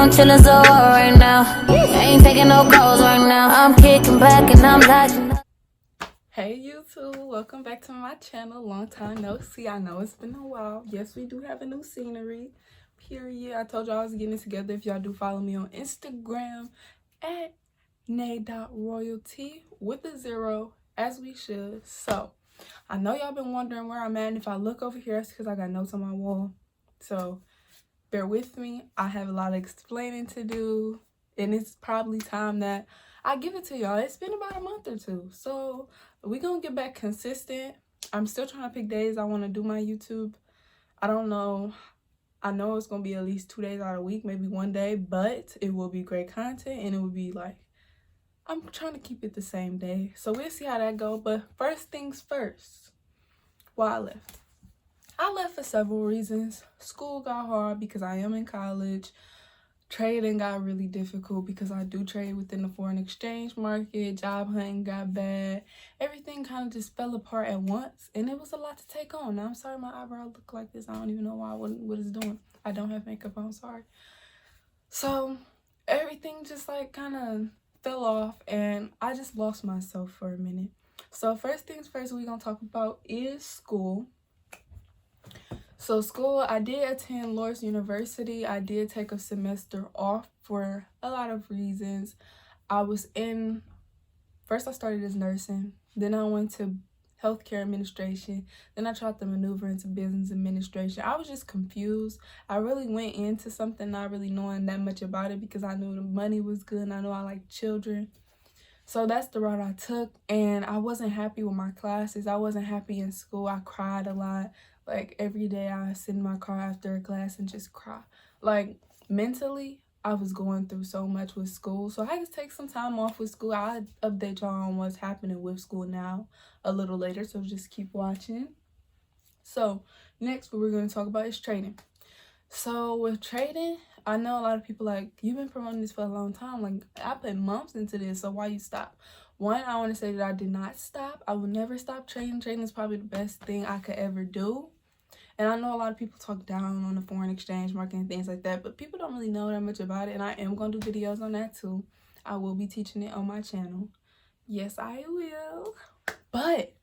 I'm chillin' so right now. Ain't taking no calls right now. I'm kicking back and I'm lighting up. Hey YouTube, welcome back to my channel. Long time no see. I know it's been a while. Yes, we do have a new scenery, period. I told y'all I was getting it together. If y'all do follow me on Instagram at a.reneebeaute with a 0, as we should. So I know y'all been wondering where I'm at, and if I look over here, it's because I got notes on my wall. So bear with me. I have a lot of explaining to do, and it's probably time that I give it to y'all. It's been about a month or two, so we're gonna get back consistent. I'm still trying to pick days I want to do my YouTube. I don't know. I know it's gonna be at least 2 days out of the week, maybe one day, but it will be great content, and it will be like, I'm trying to keep it the same day, so we'll see how that goes. But first things first, why I left for several reasons. School got hard because I am in college. Trading got really difficult because I do trade within the foreign exchange market. Job hunting got bad. Everything kind of just fell apart at once, and it was a lot to take on. Now, I'm sorry my eyebrow look like this. I don't even know why. What it's doing. I don't have makeup on. Sorry. So everything just like kind of fell off, and I just lost myself for a minute. So first things first, we're gonna talk about is school. So school, I did attend Loras University. I did take a semester off for a lot of reasons. First I started as nursing, then I went to healthcare administration, then I tried to maneuver into business administration. I was just confused. I really went into something not really knowing that much about it because I knew the money was good and I knew I liked children. So that's the route I took, and I wasn't happy with my classes. I wasn't happy in school. I cried a lot. Like every day I would sit in my car after a class and just cry. Like mentally, I was going through so much with school. So I had to take some time off with school. I'll update y'all on what's happening with school now a little later, so just keep watching. So next what we're going to talk about is trading. So with trading, I know a lot of people like, you've been promoting this for a long time. Like, I put months into this, so why you stop? One, I want to say that I did not stop. I will never stop trading. Trading is probably the best thing I could ever do. And I know a lot of people talk down on the foreign exchange market and things like that, but people don't really know that much about it, and I am going to do videos on that too. I will be teaching it on my channel. Yes, I will. But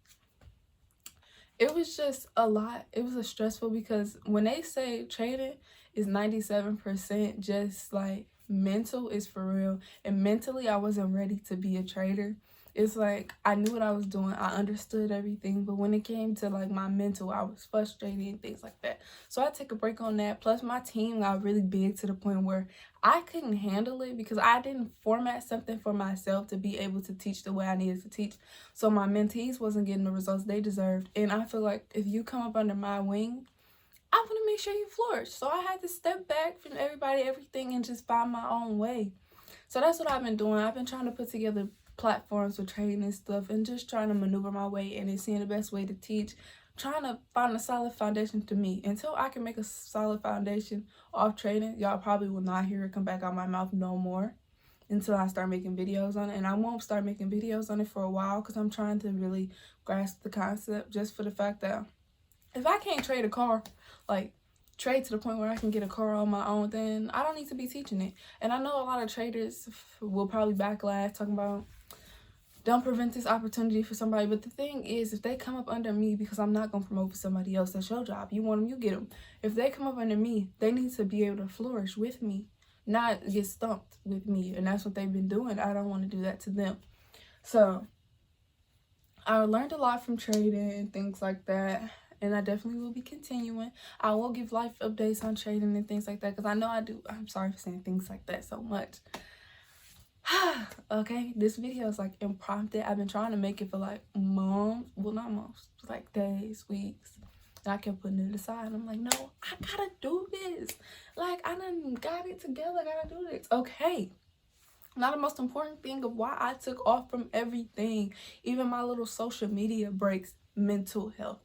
it was just a lot. It was stressful because when they say trading is 97% just like mental, is for real. And mentally, I wasn't ready to be a trader. It's like I knew what I was doing. I understood everything. But when it came to like my mental, I was frustrated and things like that. So I took a break on that. Plus, my team got really big to the point where I couldn't handle it because I didn't format something for myself to be able to teach the way I needed to teach. So my mentees wasn't getting the results they deserved. And I feel like if you come up under my wing, I want to make sure you flourish. So I had to step back from everybody, everything, and just find my own way. So that's what I've been doing. I've been trying to put together platforms for trading and stuff, and just trying to maneuver my way in and seeing the best way to teach, trying to find a solid foundation to me. Until I can make a solid foundation off trading, y'all probably will not hear it come back out my mouth no more until I start making videos on it. And I won't start making videos on it for a while because I'm trying to really grasp the concept, just for the fact that if I can't trade a car, like trade to the point where I can get a car on my own, then I don't need to be teaching it. And I know a lot of traders will probably backlash talking about, don't prevent this opportunity for somebody. But the thing is, if they come up under me, because I'm not going to promote for somebody else, that's your job. You want them, you get them. If they come up under me, they need to be able to flourish with me, not get stumped with me. And that's what they've been doing. I don't want to do that to them. So I learned a lot from trading and things like that. And I definitely will be continuing. I will give life updates on trading and things like that, because I know I do. I'm sorry for saying things like that so much. Okay, this video is like impromptu. I've been trying to make it for like months. Well, not months, like days, weeks. And I kept putting it aside. I'm like, no, I gotta do this. Like, I done got it together. I gotta do this. Okay. Now, the most important thing of why I took off from everything, even my little social media breaks, mental health.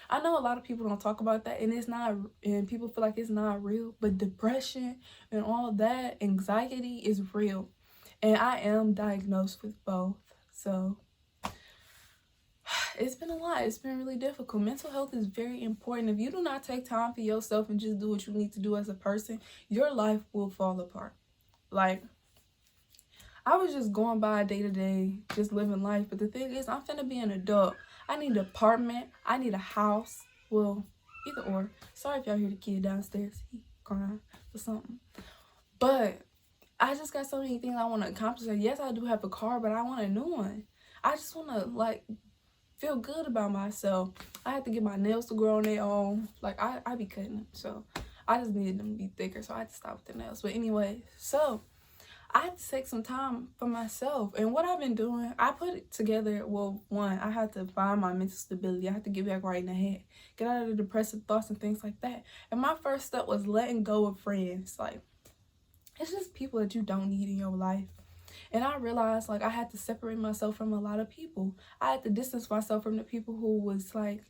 I know a lot of people don't talk about that, and it's not, and people feel like it's not real, but depression and all that, anxiety is real. And I am diagnosed with both. So it's been a lot. It's been really difficult. Mental health is very important. If you do not take time for yourself and just do what you need to do as a person, your life will fall apart. Like, I was just going by day to day, just living life. But the thing is, I'm finna be an adult. I need an apartment. I need a house. Well, either or. Sorry if y'all hear the kid downstairs. He crying for something. But I just got so many things I want to accomplish. Like, yes, I do have a car, but I want a new one. I just want to, like, feel good about myself. I have to get my nails to grow on their own. Like, I be cutting them. So, I just needed them to be thicker. So, I had to stop with the nails. But anyway, so I had to take some time for myself. And what I've been doing, I put it together. Well, one, I had to find my mental stability. I had to get back right in the head. Get out of the depressive thoughts and things like that. And my first step was letting go of friends. Like, it's just people that you don't need in your life. And I realized, like, I had to separate myself from a lot of people. I had to distance myself from the people who was, like,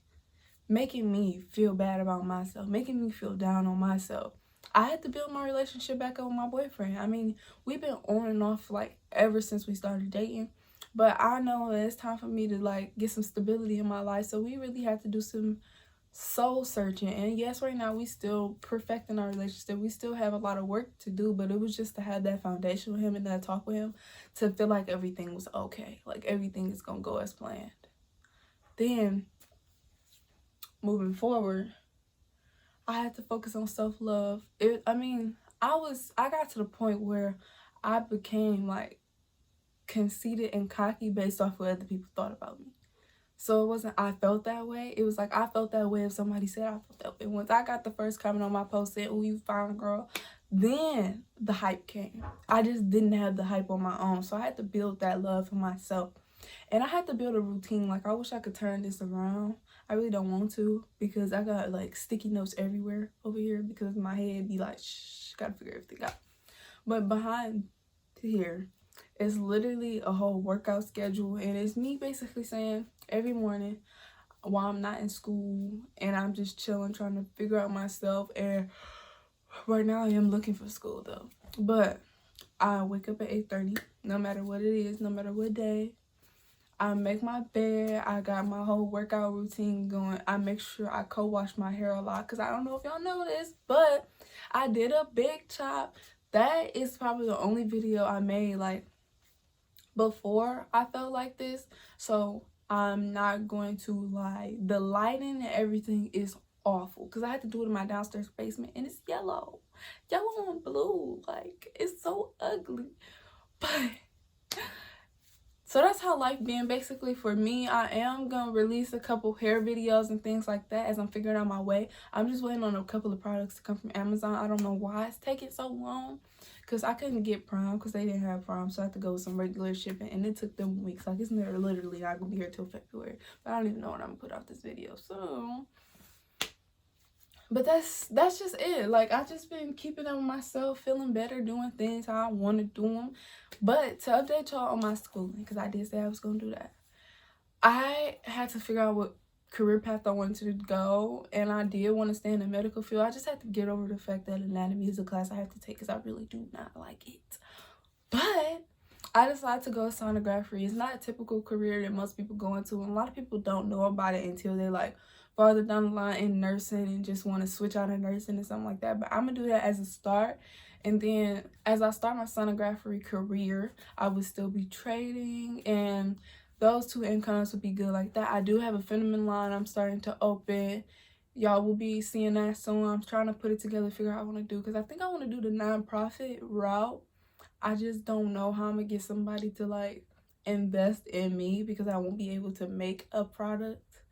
making me feel bad about myself, making me feel down on myself. I had to build my relationship back up with my boyfriend. I mean, we've been on and off, like, ever since we started dating. But I know that it's time for me to, like, get some stability in my life. So we really had to do some soul searching. And yes, right now we still perfecting our relationship. We still have a lot of work to do, but it was just to have that foundation with him and that talk with him to feel like everything was okay, like everything is gonna go as planned. Then moving forward, I had to focus on self-love. I got to the point where I became like conceited and cocky based off what other people thought about me. So it wasn't I felt that way. It was like I felt that way if somebody said I felt that way. Once I got the first comment on my post saying, "Oh, you fine, girl," then the hype came. I just didn't have the hype on my own. So I had to build that love for myself. And I had to build a routine. Like, I wish I could turn this around. I really don't want to because I got like sticky notes everywhere over here because my head be like, shh, gotta figure everything out. But behind here, it's literally a whole workout schedule, and it's me basically saying every morning while I'm not in school and I'm just chilling trying to figure out myself. And right now I am looking for school though, but I wake up at 8:30 no matter what it is, no matter what day. I make my bed. I got my whole workout routine going. I make sure I co-wash my hair a lot because I don't know if y'all know this, but I did a big chop. That is probably the only video I made like before I felt like this. So I'm not going to lie. The lighting and everything is awful because I had to do it in my downstairs basement and it's yellow and blue. Like, it's so ugly. But so that's how life been basically for me. I am gonna release a couple hair videos and things like that as I'm figuring out my way. I'm just waiting on a couple of products to come from Amazon. I don't know why it's taking so long because I couldn't get Prime because they didn't have Prime, so I had to go with some regular shipping and it took them weeks. Like, it's literally not gonna be here till February, but I don't even know when I'm gonna put out this video. So but that's just it. Like, I just been keeping up with myself, feeling better, doing things how I want to do them. But to update y'all on my schooling, because I did say I was going to do that, I had to figure out what career path I wanted to go, and I did want to stay in the medical field. I just had to get over the fact that anatomy is a class I have to take because I really do not like it. But I decided to go sonography. It's not a typical career that most people go into, and a lot of people don't know about it until they're like farther down the line in nursing and just want to switch out of nursing and something like that. But I'm gonna do that as a start, and then as I start my sonography career, I would still be trading, and those two incomes would be good like that. I do have a Fenneman line I'm starting to open. Y'all will be seeing that soon. I'm trying to put it together, figure out what I want to do, because I think I want to do the nonprofit route. I just don't know how I'm gonna get somebody to like invest in me because I won't be able to make a product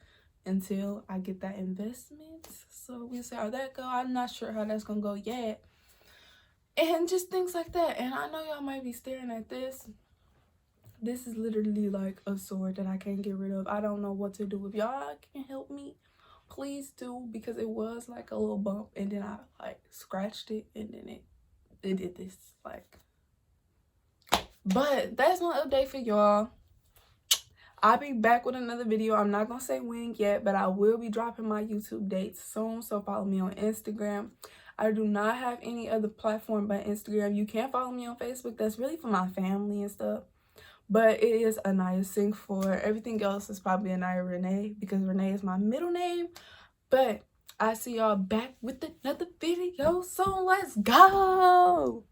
until I get that investment. So we'll see how that go. I'm not sure how that's gonna go yet. And just things like that. And I know y'all might be staring at this. This is literally like a sword that I can't get rid of. I don't know what to do. If y'all can help me, please do, because it was like a little bump and then I like scratched it and then it did this like. But that's my update for y'all. I'll be back with another video. I'm not gonna say when yet, but I will be dropping my YouTube dates soon, so follow me on Instagram. I do not have any other platform but Instagram. You can follow me on Facebook. That's really for my family and stuff, but it is Anaya Singh for. Everything else is probably Anaya Renee because Renee is my middle name. But I see y'all back with another video soon. Let's go.